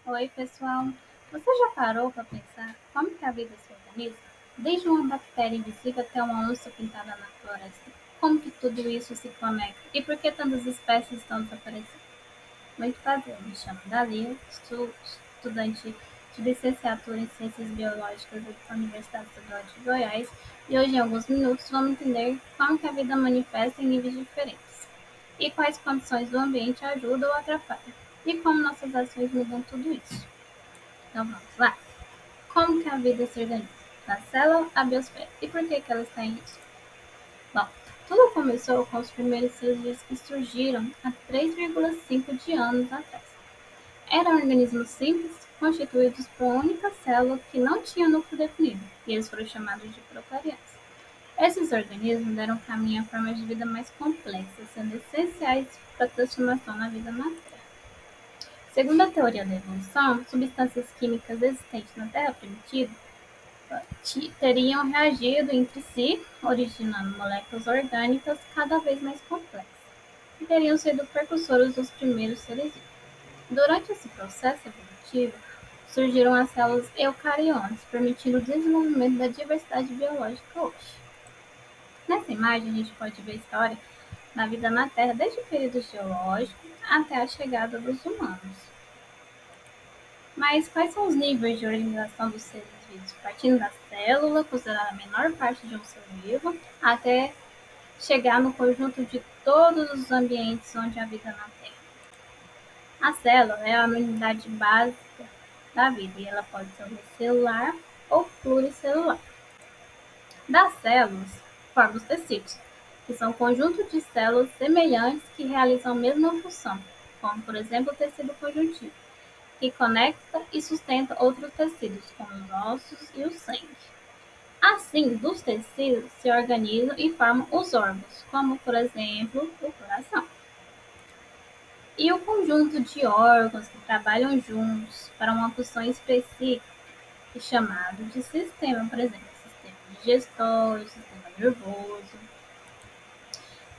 Oi, pessoal. Você já parou para pensar como que a vida se organiza? Desde uma bactéria invisível até uma onça pintada na floresta. Como que tudo isso se conecta? E por que tantas espécies estão desaparecendo? Muito prazer, me chamo Dalia, sou estudante de licenciatura em Ciências Biológicas da Universidade Estadual de Goiás e hoje, em alguns minutos, vamos entender como que a vida manifesta em níveis diferentes e quais condições do ambiente ajudam ou atrapalham e como nossas ações mudam tudo isso. Então vamos lá. Como que a vida se organiza? Da célula à biosfera. E por que ela está em risco? Bom, tudo começou com os primeiros seres vivos que surgiram há 3,5 de anos atrás. Eram organismos simples, constituídos por uma única célula que não tinha núcleo definido, e eles foram chamados de procariontes. Esses organismos deram caminho a formas de vida mais complexas, sendo essenciais para a transformação na vida na Terra. Segundo a teoria da evolução, substâncias químicas existentes na Terra primitiva teriam reagido entre si, originando moléculas orgânicas cada vez mais complexas, e teriam sido precursores dos primeiros seres vivos. Durante esse processo evolutivo, surgiram as células eucariontes, permitindo o desenvolvimento da diversidade biológica hoje. Nessa imagem, a gente pode ver a história da vida na Terra desde o período geológico até a chegada dos humanos. Mas quais são os níveis de organização dos seres vivos? Partindo da célula, considerada a menor parte de um ser vivo, até chegar no conjunto de todos os ambientes onde há vida na Terra. A célula é a unidade básica da vida e ela pode ser unicelular ou pluricelular. Das células, formam os tecidos, que são um conjunto de células semelhantes que realizam a mesma função, como por exemplo o tecido conjuntivo, que conecta e sustenta outros tecidos, como os ossos e o sangue. Assim, dos tecidos se organizam e formam os órgãos, como por exemplo o coração. E o conjunto de órgãos que trabalham juntos para uma função específica é chamado de sistema, por exemplo, sistema digestório, sistema nervoso.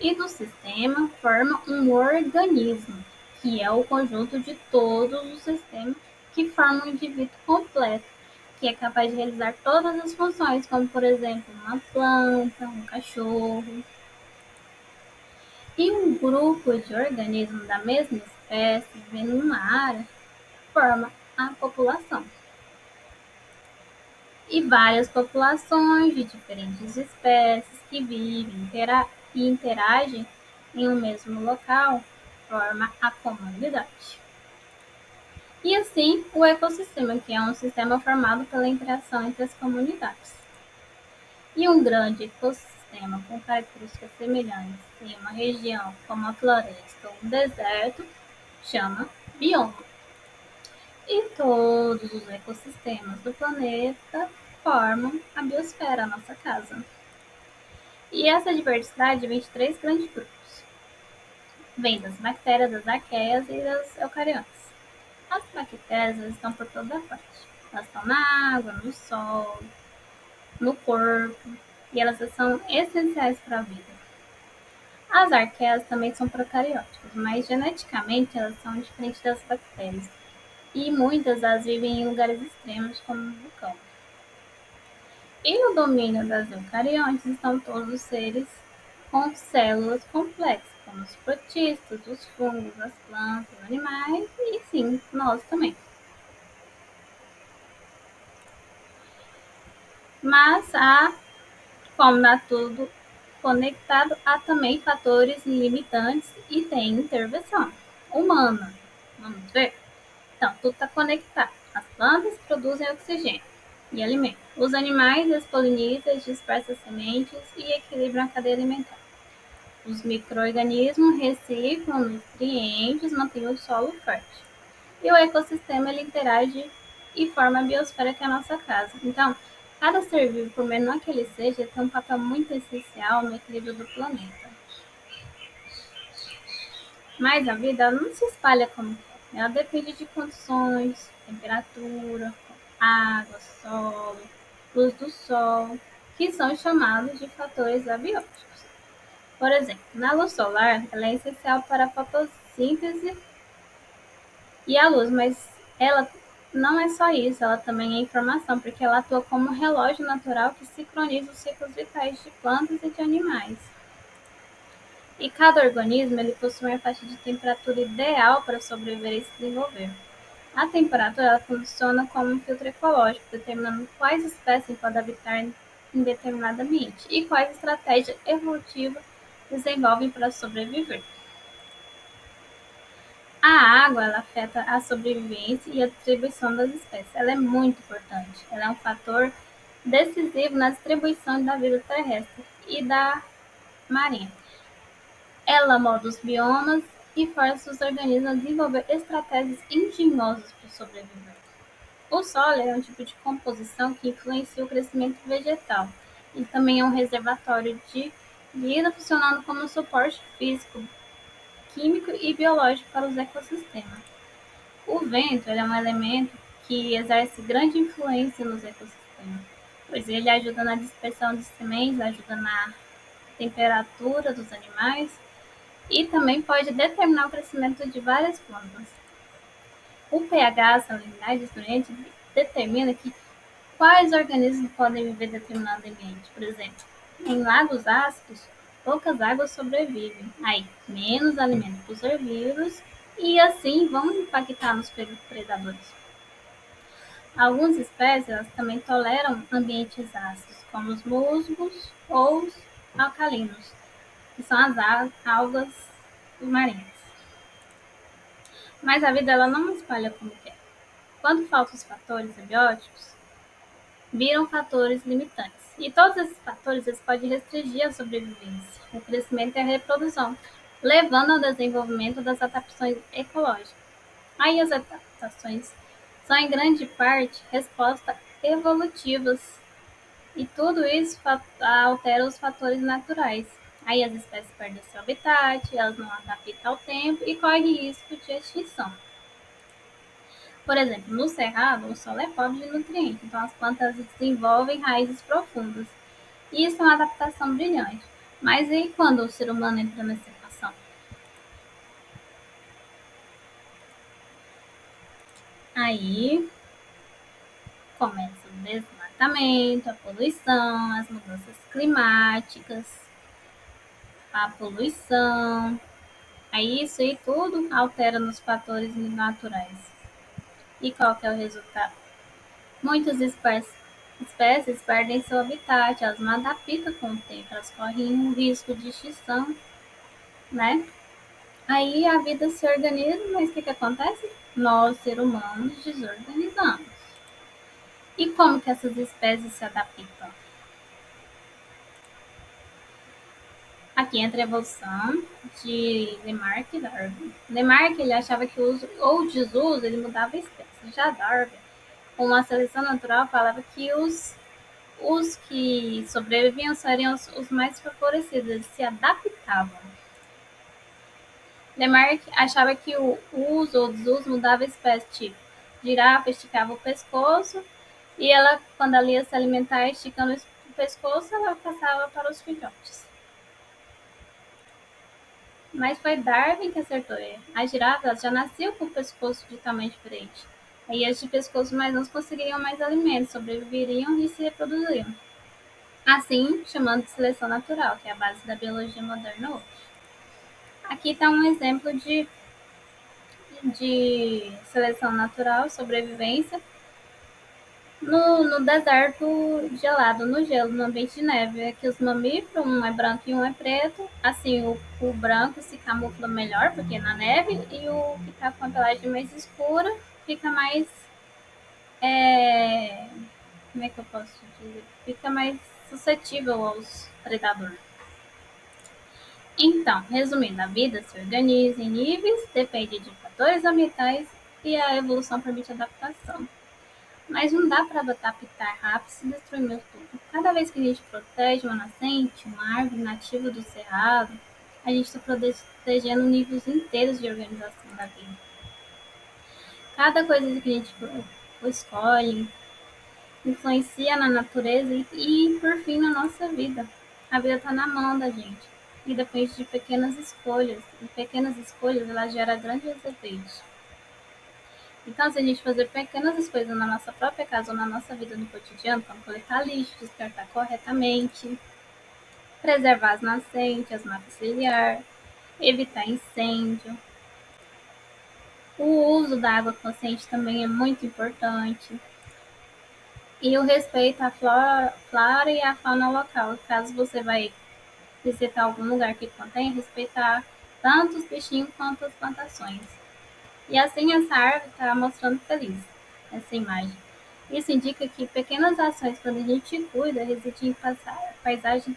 E do sistema forma um organismo, que é o conjunto de todos os sistemas que formam um indivíduo completo, que é capaz de realizar todas as funções, como por exemplo uma planta, um cachorro. E um grupo de organismos da mesma espécie vivendo numa área forma a população. E várias populações de diferentes espécies que vivem e interagem em um mesmo local forma a comunidade. E assim, o ecossistema, que é um sistema formado pela interação entre as comunidades. E um grande ecossistema com características semelhantes em uma região como a floresta ou um deserto chama bioma. E todos os ecossistemas do planeta formam a biosfera, a nossa casa. E essa diversidade vem de três grandes grupos. Vem das bactérias, das arqueias e das eucariontes. As bactérias estão por toda parte. Elas estão na água, no sol, no corpo, e elas são essenciais para a vida. As arqueias também são procarióticas, mas geneticamente elas são diferentes das bactérias, e muitas delas vivem em lugares extremos, como um vulcão. E no domínio das eucariontes estão todos os seres com células complexas, como os protistas, os fungos, as plantas, os animais e, sim, nós também. Mas como está tudo conectado, há também fatores limitantes e tem intervenção humana. Vamos ver? Então, tudo está conectado. As plantas produzem oxigênio e alimento. Os animais as polinizam, dispersam sementes e equilibram a cadeia alimentar. Os micro-organismos reciclam nutrientes, mantêm o solo fértil. E o ecossistema ele interage e forma a biosfera, que é a nossa casa. Então, cada ser vivo, por menor que ele seja, tem um papel muito essencial no equilíbrio do planeta. Mas a vida não se espalha como quer. Ela depende de condições, temperatura, água, solo, luz do sol, que são chamados de fatores abióticos. Por exemplo, na luz solar, ela é essencial para a fotossíntese e a luz, mas Ela não é só isso, ela também é informação, porque ela atua como um relógio natural que sincroniza os ciclos vitais de plantas e de animais. E cada organismo ele possui uma faixa de temperatura ideal para sobreviver e se desenvolver. A temperatura ela funciona como um filtro ecológico, determinando quais espécies podem habitar em determinado ambiente e quais estratégias evolutivas desenvolvem para sobreviver. A água ela afeta a sobrevivência e a distribuição das espécies. Ela é muito importante. Ela é um fator decisivo na distribuição da vida terrestre e da marinha. Ela molda os biomas e força os organismos a desenvolver estratégias engenhosas para sobreviver. O solo é um tipo de composição que influencia o crescimento vegetal. Ele também é um reservatório de vida, funcionando como suporte físico, químico e biológico para os ecossistemas. O vento é um elemento que exerce grande influência nos ecossistemas, pois ele ajuda na dispersão de sementes, ajuda na temperatura dos animais e também pode determinar o crescimento de várias plantas. O pH, a salinidade dos nutrientes, determina que quais organismos podem viver em determinado ambiente. Por exemplo, em lagos ácidos, poucas águas sobrevivem, aí menos alimento para os herbívoros e assim vão impactar nos predadores. Algumas espécies elas também toleram ambientes ácidos, como os musgos ou os alcalinos, que são as algas marinhas. Mas a vida ela não espalha como quer. Quando faltam os fatores abióticos, viram fatores limitantes. E todos esses fatores eles podem restringir a sobrevivência, o crescimento e a reprodução, levando ao desenvolvimento das adaptações ecológicas. Aí as adaptações são em grande parte respostas evolutivas e tudo isso altera os fatores naturais. Aí as espécies perdem seu habitat, elas não adaptam ao tempo e correm risco de extinção. Por exemplo, no cerrado, o solo é pobre de nutrientes, então as plantas desenvolvem raízes profundas. E isso é uma adaptação brilhante. Mas e quando o ser humano entra nessa equação? Aí começa o desmatamento, a poluição, as mudanças climáticas, a poluição. Aí isso aí tudo altera nos fatores naturais. E qual que é o resultado? Muitas espécies perdem seu habitat, elas não adaptam com o tempo, elas correm um risco de extinção, né? Aí a vida se organiza, mas o que acontece? Nós, seres humanos, desorganizamos. E como que essas espécies se adaptam? Aqui entra a evolução de Lamarck e Darwin. Lamarck ele achava que o uso ou desuso ele mudava a espécie. Já Darwin, com a seleção natural, falava que os que sobreviviam seriam os mais favorecidos, eles se adaptavam. Lamarck achava que o uso ou desuso mudava a espécie, tipo, girafa esticava o pescoço e ela, quando ela ia se alimentar esticando o pescoço, ela passava para os filhotes. Mas foi Darwin que acertou. As girafas já nasciam com o pescoço de tamanho diferente. Aí as de pescoço mais não conseguiriam mais alimentos, sobreviveriam e se reproduziriam. Assim, chamando de seleção natural, que é a base da biologia moderna hoje. Aqui está um exemplo de seleção natural, sobrevivência, no deserto gelado, no gelo, no ambiente de neve. Aqui os mamíferos, um é branco e um é preto. Assim, o branco se camufla melhor, porque é na neve, e o que está com a pelagem mais escura fica mais. É, como é que eu posso dizer? Fica mais suscetível aos predadores. Então, resumindo, a vida se organiza em níveis, depende de fatores ambientais e a evolução permite adaptação. Mas não dá para adaptar rápido se destruir tudo. Cada vez que a gente protege uma nascente, uma árvore nativa do cerrado, a gente está protegendo níveis inteiros de organização da vida. Cada coisa que a gente escolhe influencia na natureza e, por fim, na nossa vida. A vida está na mão da gente e depende de pequenas escolhas. E pequenas escolhas, ela gera grandes efeitos. Então, se a gente fazer pequenas coisas na nossa própria casa ou na nossa vida no cotidiano, como coletar lixo, descartar corretamente, preservar as nascentes, matas ciliar, evitar incêndio. O uso da água consciente também é muito importante. E o respeito à flora e à fauna local. Caso você vai visitar algum lugar que contém, respeitar tanto os bichinhos quanto as plantações. E assim essa árvore está mostrando feliz, essa imagem. Isso indica que pequenas ações, quando a gente cuida, residem em paisagens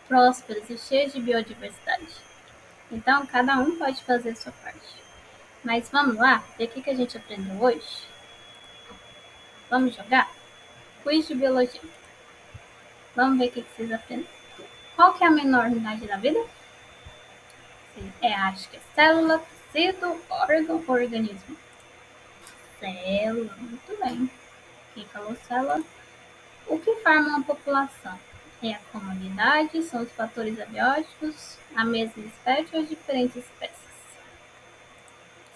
prósperas e cheias de biodiversidade. Então, cada um pode fazer a sua parte. Mas vamos lá, ver o que a gente aprendeu hoje? Vamos jogar? Quiz de biologia. Vamos ver o que vocês aprenderam. Qual que é a menor unidade da vida? Acho que é célula, tecido, órgão, organismo. Célula, muito bem. Quem falou célula? O que forma uma população? É a comunidade, são os fatores abióticos, a mesma espécie ou diferentes espécies?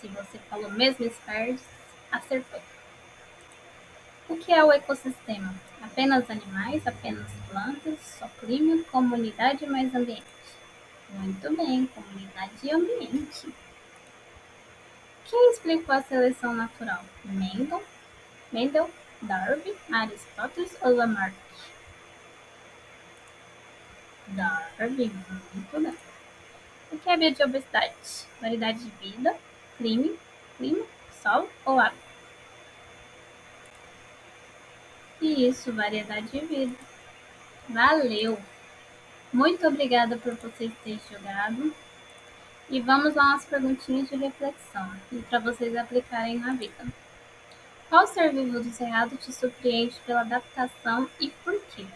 Se você falou mesma espécie, acertou. O que é o ecossistema? Apenas animais, apenas plantas, só clima, comunidade mais ambiente? Muito bem, comunidade e ambiente. Quem explicou a seleção natural? Mendel, Darwin, Aristóteles ou Lamarck? Darwin, muito bem. O que é biodiversidade? Variedade de vida, clima, sol ou água? Isso, variedade de vida. Valeu! Muito obrigada por vocês terem jogado. E vamos lá umas perguntinhas de reflexão para vocês aplicarem na vida. Qual ser vivo do cerrado te surpreende pela adaptação e por quê?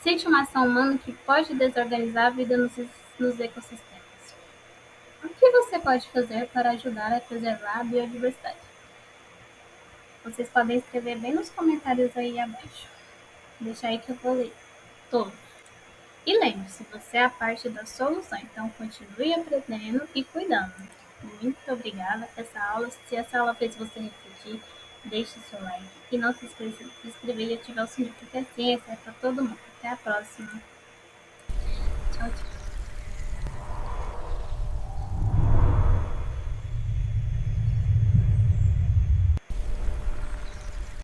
Cite uma ação humana que pode desorganizar a vida nos ecossistemas. O que você pode fazer para ajudar a preservar a biodiversidade? Vocês podem escrever bem nos comentários aí abaixo. Deixa aí que eu vou ler todos. E lembre-se, você é a parte da solução, então continue aprendendo e cuidando. Muito obrigada. Se essa aula fez você refletir, deixe seu like e não se esqueça de se inscrever e ativar o sininho, porque a ciência é para todo mundo. Até a próxima. Tchau, tchau.